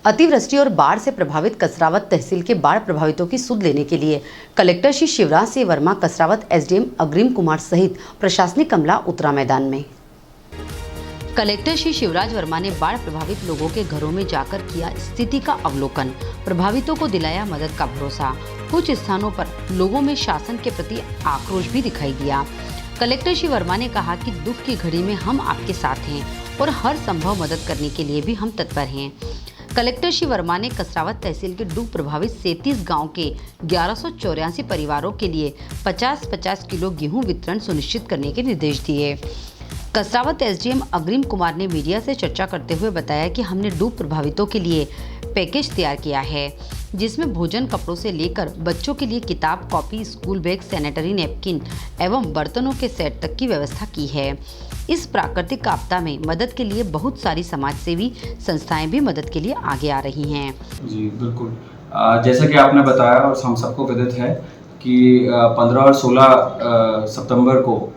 अतिवृष्टि और बाढ़ से प्रभावित कसरावत तहसील के बाढ़ प्रभावितों की सुध लेने के लिए कलेक्टर श्री शिवराज सिंह वर्मा कसरावत एसडीएम अग्रिम कुमार सहित प्रशासनिक अमला उतरा मैदान में। कलेक्टर श्री शिवराज वर्मा ने बाढ़ प्रभावित लोगों के घरों में जाकर किया स्थिति का अवलोकन, प्रभावितों को दिलाया मदद का भरोसा। कुछ स्थानों पर लोगों में शासन के प्रति आक्रोश भी दिखाई दिया। कलेक्टर श्री वर्मा ने कहा कि दुख की घड़ी में हम आपके साथ हैं और हर संभव मदद करने के लिए भी हम तत्पर हैं। कलेक्टर श्री वर्मा ने कसरावत तहसील के डूब प्रभावित 37 गांव के 1184 परिवारों के लिए 50-50 किलो गेहूं वितरण सुनिश्चित करने के निर्देश दिए। कसरावत एसडीएम अग्रिम कुमार ने मीडिया से चर्चा करते हुए बताया कि हमने डूब प्रभावितों के लिए पैकेज तैयार किया है, जिसमें भोजन, कपड़ों से लेकर बच्चों के लिए किताब, copy, school bag, sanitary napkin एवं बर्तनों के सेट तक की व्यवस्था की है। इस प्राकृतिक आपदा में मदद के लिए बहुत सारी समाजसेवी संस्थाएं भी मदद के लिए आगे आ रही हैं। जी बिल्कुल, जैसा कि आपने बताया और हम सबको विदित है कि 15 और 16 सितंबर को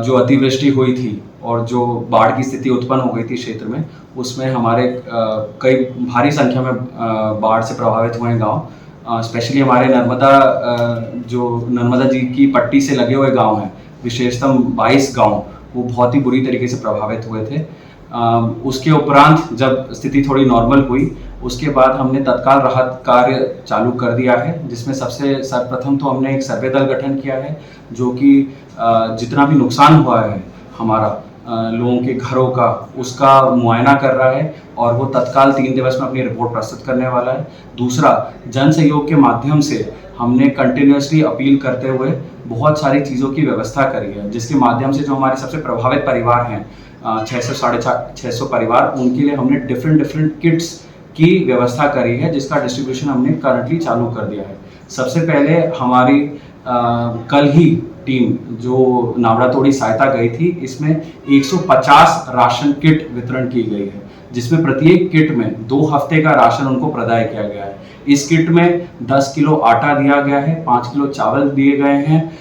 जो अतिवृष्टि हुई थी और जो बाढ़ की स्थिति उत्पन्न हो गई थी क्षेत्र में, उसमें हमारे कई भारी संख्या में बाढ़ से प्रभावित हुए गांव, स्पेशली हमारे नर्मदा जी की पट्टी से लगे हुए गांव हैं, विशेषतः 22 गांव, वो बहुत ही बुरी तरीके से प्रभावित हुए थे। उसके उपरांत जब स्थिति थोड़ी नॉर्मल हुई, उसके बाद हमने तत्काल राहत कार्य चालू कर दिया है, जिसमें सबसे सर्वप्रथम तो हमने एक सर्वे दल गठन किया है, जो कि जितना भी नुकसान हुआ है हमारा लोगों के घरों का, उसका मुआयना कर रहा है और वो तत्काल 3 दिवस में अपनी रिपोर्ट प्रस्तुत करने वाला है। दूसरा, जन सहयोग के माध्यम से हमने कंटिन्यूसली अपील करते हुए बहुत सारी चीज़ों की व्यवस्था करी है, जिसके माध्यम से जो हमारे सबसे प्रभावित परिवार हैं, 600-650 परिवार, उनके लिए हमने डिफरेंट किट्स की व्यवस्था करी है, जिसका डिस्ट्रीब्यूशन हमने करंटली चालू कर दिया है। सबसे पहले हमारी कल ही टीम जो नावड़ा तोड़ी सहायता गई थी, इसमें 150 राशन किट वितरण की गई है, जिसमें प्रत्येक किट में 2 हफ्ते का राशन उनको प्रदाय किया गया है। इस किट में 10 किलो आटा दिया गया है, 5 किलो चावल दिए गए हैं,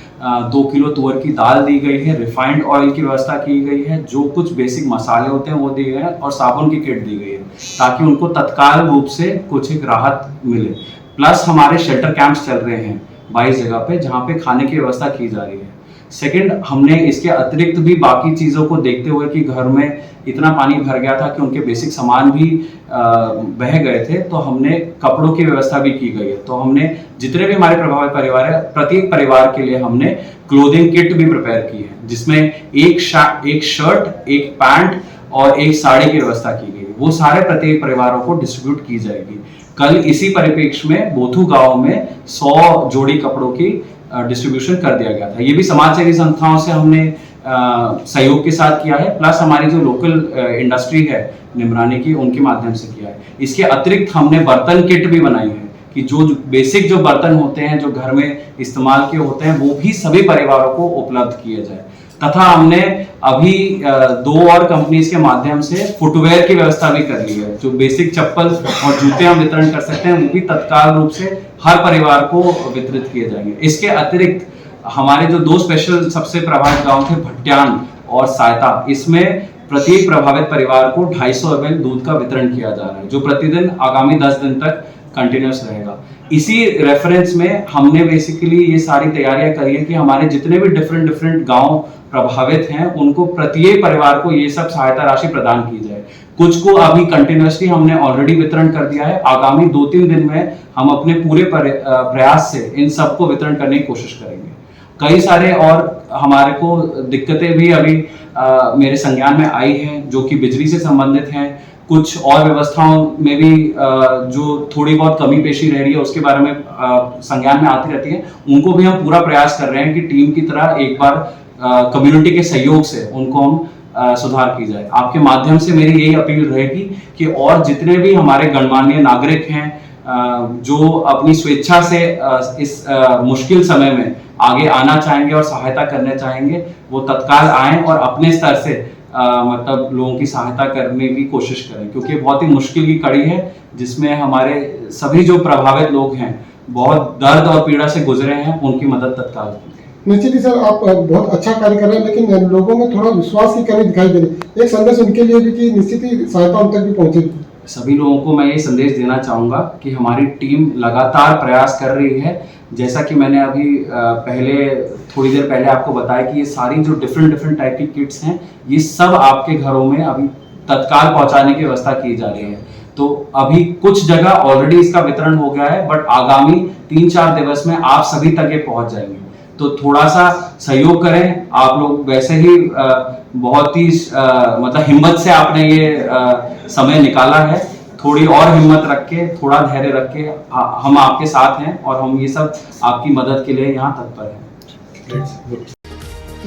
2 किलो तुअर की दाल दी गई है, रिफाइंड ऑयल की व्यवस्था की गई है, जो कुछ बेसिक मसाले होते हैं वो दिए गए हैं, और साबुन की किट दी गई है, ताकि उनको तत्काल रूप से कुछ एक राहत मिले। प्लस हमारे शेल्टर कैंप्स चल रहे हैं 22 जगह पे, जहाँ पे खाने की व्यवस्था की जा रही है। सेकंड, हमने इसके अतिरिक्त भी बाकी चीज़ों को देखते हुए कि घर में इतना पानी भर गया था कि उनके बेसिक सामान भी बह गए थे, तो हमने कपड़ों की व्यवस्था भी की गई है। तो हमने जितने भी हमारे प्रभावित परिवार है, प्रत्येक परिवार के लिए हमने क्लोथिंग किट भी प्रिपेयर की है, जिसमें एक शर्ट, एक पैंट और एक साड़ी की व्यवस्था की गई है। वो सारे प्रत्येक परिवारों को डिस्ट्रीब्यूट की जाएगी। कल इसी परिप्रेक्ष्य में बोथू गांव में 100 जोड़ी कपड़ों की डिस्ट्रीब्यूशन कर दिया गया था। ये भी समाज सेवी संस्थाओं से हमने सहयोग के साथ किया है, प्लस हमारी जो लोकल इंडस्ट्री है निमरानी की, उनके माध्यम से किया है। इसके अतिरिक्त हमने बर्तन किट भी बनाई है कि जो बेसिक जो बर्तन होते हैं, जो घर में इस्तेमाल के होते हैं, वो भी सभी परिवारों को उपलब्ध किए जाए। तथा हमने अभी 2 और कंपनीज के माध्यम से फुटवेयर की व्यवस्था भी कर ली है, जो बेसिक चप्पल और जूते हम वितरण कर सकते हैं, वो भी तत्काल रूप से हर परिवार को वितरित किए जाएंगे। इसके अतिरिक्त हमारे जो 2 स्पेशल सबसे प्रभावित गांव थे, भट्ट्यान और सायता, इसमें प्रत्येक प्रभावित परिवार को 250 ml दूध का वितरण किया जा रहा है, जो प्रतिदिन आगामी 10 दिन तक कंटिन्यूस रहेगा। इसी रेफरेंस में हमने बेसिकली ये सारी तैयारियां करी है कि हमारे जितने भी डिफरेंट गांव प्रभावित हैं, उनको प्रत्येक परिवार को ये सब सहायता राशि प्रदान की जाए। कुछ को अभी कंटिन्यूसली हमने ऑलरेडी वितरण कर दिया है। आगामी 2-3 दिन में हम अपने पूरे प्रयास से इन सबको वितरण करने की कोशिश करेंगे। कई सारे और हमारे को दिक्कतें भी अभी मेरे संज्ञान में आई हैं, जो कि बिजली से संबंधित हैं। कुछ और व्यवस्थाओं में भी जो थोड़ी बहुत कमी पेशी रह रही है, उसके बारे में संज्ञान में आती रहती है। उनको भी हम पूरा प्रयास कर रहे हैं कि टीम की तरह एक बार कम्युनिटी के सहयोग से उनको हम सुधार की जाए। आपके माध्यम से मेरी यही अपील रहेगी कि और जितने भी हमारे गणमान्य नागरिक हैं, जो अपनी स्वेच्छा से इस मुश्किल समय में आगे आना चाहेंगे और सहायता करना चाहेंगे, वो तत्काल आएं और अपने स्तर से मतलब लोगों की सहायता करने की कोशिश करें, क्योंकि बहुत ही मुश्किल की कड़ी है, जिसमें हमारे सभी जो प्रभावित लोग हैं बहुत दर्द और पीड़ा से गुजरे हैं, उनकी मदद तत्काल की। निश्चित ही सर, आप बहुत अच्छा कार्य कर रहे हैं, लेकिन लोगों में थोड़ा विश्वास की कमी दिखाई दे रही है। एक संदेश उनके लिए भी कि निश्चित ही सहायता उन तक भी पहुंचेगी। सभी लोगों को मैं ये संदेश देना चाहूँगा कि हमारी टीम लगातार प्रयास कर रही है। जैसा कि मैंने अभी थोड़ी देर पहले आपको बताया कि ये सारी जो डिफरेंट टाइप की किट्स हैं, ये सब आपके घरों में अभी तत्काल पहुंचाने की व्यवस्था की जा रही है। तो अभी कुछ जगह ऑलरेडी इसका वितरण हो गया है, बट आगामी 3-4 दिवस में आप सभी तक ये पहुंच जाएंगे। तो थोड़ा सा सहयोग करें। आप लोग वैसे ही बहुत ही मतलब हिम्मत से आपने ये समय निकाला है। थोड़ी और हिम्मत रख के, थोड़ा धैर्य रख के हम आपके साथ हैं और हम ये सब आपकी मदद के लिए यहाँ तत्पर हैं।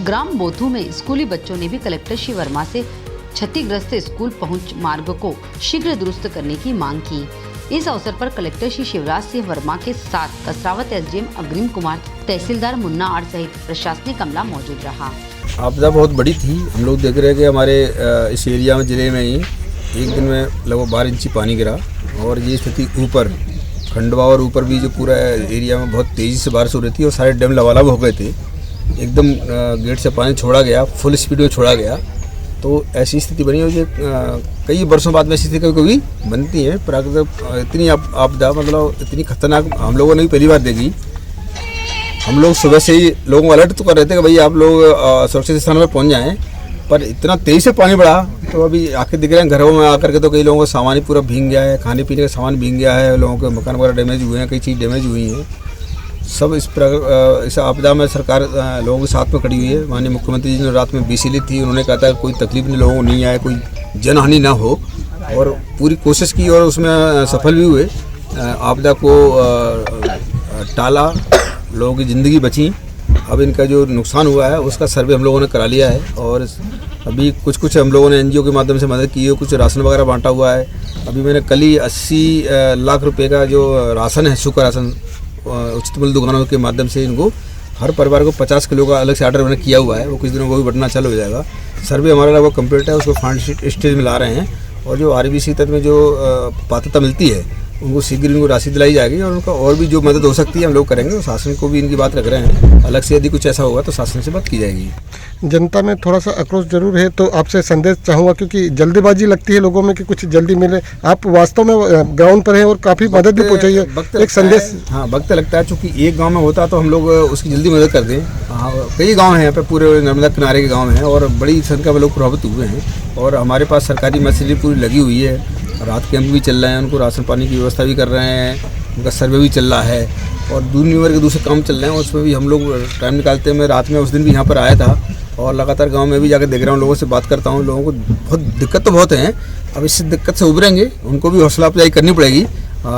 ग्राम बोथू में स्कूली बच्चों ने भी कलेक्टर श्री वर्मा से क्षतिग्रस्त स्कूल पहुंच मार्ग को शीघ्र दुरुस्त करने की मांग की। इस अवसर पर कलेक्टर श्री शिवराज सिंह वर्मा के साथ कसरावत एसडीएम अग्रिम कुमार, तहसीलदार मुन्ना आर सहित प्रशासनिक अमला मौजूद रहा। आपदा बहुत बड़ी थी। हम लोग देख रहे हैं कि हमारे इस एरिया में, जिले में ही एक दिन में लगभग 12 इंची पानी गिरा और ये स्थिति ऊपर खंडवा और ऊपर भी जो पूरा एरिया में बहुत तेज़ी से बारिश हो रही थी और सारे डैम लबालब हो गए थे। एकदम गेट से पानी छोड़ा गया, फुल स्पीड में छोड़ा गया। तो ऐसी स्थिति बनी हुई है। कई वर्षों बाद में ऐसी स्थिति कभी बनती है। प्राकृतिक इतनी आपदा, मतलब इतनी खतरनाक हम लोगों ने भी पहली बार देखी। हम लोग सुबह से ही लोगों को अलर्ट तो कर रहे थे कि भाई आप लोग सुरक्षित स्थान पर पहुंच जाएं, पर इतना तेज़ी से पानी बढ़ा तो अभी आके दिख रहे हैं घरों में आकर के। तो कई लोगों का सामान ही पूरा भीग गया है, खाने पीने का सामान भीग गया है, लोगों के मकान वगैरह डैमेज हुए हैं, कई चीज़ डैमेज हुई हैं। सब इस आपदा में सरकार लोगों के साथ में खड़ी हुई है। माननीय मुख्यमंत्री जी ने रात में बीसी ली थी, उन्होंने कहा था कोई तकलीफ नहीं, लोगों को नहीं आए, कोई जनहानि ना हो, और पूरी कोशिश की और उसमें सफल भी हुए। आपदा को टाला, लोगों की ज़िंदगी बची। अब इनका जो नुकसान हुआ है उसका सर्वे हम लोगों ने करा लिया है और अभी कुछ हम लोगों ने एनजीओ के माध्यम से मदद की है, कुछ राशन वगैरह बांटा हुआ है। अभी मैंने कल ही 80 लाख रुपए का जो राशन है, सूखा राशन, उचित मूल्य दुकानों के माध्यम से इनको हर परिवार को 50 किलो का अलग से ऑर्डर मैंने किया हुआ है। वो कुछ दिनों को भी बढ़ना चालू हो जाएगा। सर्वे हमारा लगभग कंप्लीट है, उसको फंड स्टेज में ला रहे हैं और जो आरबीसी तहत में जो पात्रता मिलती है उनको शीघ्र इनको राशि दिलाई जाएगी और उनका और भी जो मदद हो सकती है हम लोग करेंगे। और शासन को भी इनकी बात रख रहे हैं, अलग से यदि कुछ ऐसा होगा तो शासन से बात की जाएगी। जनता में थोड़ा सा आक्रोश जरूर है, तो आपसे संदेश चाहूँगा, क्योंकि जल्दीबाजी लगती है लोगों में कि कुछ जल्दी मिले। आप वास्तव में ग्राउंड पर हैं और काफ़ी मदद भी पहुँचाई है। एक संदेश, हाँ, वक्त लगता है। चूँकि एक गाँव में होता तो हम लोग उसकी जल्दी मदद कर दें। हाँ, कई गाँव हैं यहाँ पे, पूरे नर्मदा किनारे के गाँव हैं और बड़ी संख्या में लोग प्रभावित हुए हैं और हमारे पास सरकारी मशीनरी पूरी लगी हुई है। रात कैंप भी चल रहे हैं, उनको राशन पानी की व्यवस्था भी कर रहे हैं, उनका सर्वे भी चल रहा है और दूर के दूसरे काम चल रहे हैं। उसमें भी हम लोग टाइम निकालते हैं। मैं रात में उस दिन भी यहाँ पर आया था और लगातार गांव में भी जाकर देख रहा हूँ, लोगों से बात करता हूँ। लोगों को बहुत दिक्कत तो बहुत है। अब इस दिक्कत से उभरेंगे, उनको भी हौसला अफजाई करनी पड़ेगी।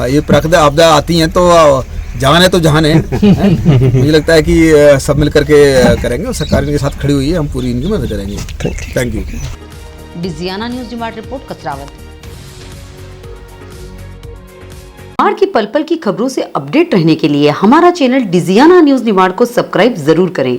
ये प्राकृतिक आपदा आती हैं तो जान है तो जहान है। मुझे लगता है कि सब मिल करके करेंगे और सरकार इनके साथ खड़ी हुई है, हम पूरी इनकी मदद करेंगे। Thank you. Digiana news demand report, Kasrawad. Nimar की पल पल की खबरों से अपडेट रहने के लिए हमारा चैनल डिजियाना न्यूज निमाड़ को सब्सक्राइब जरूर करें।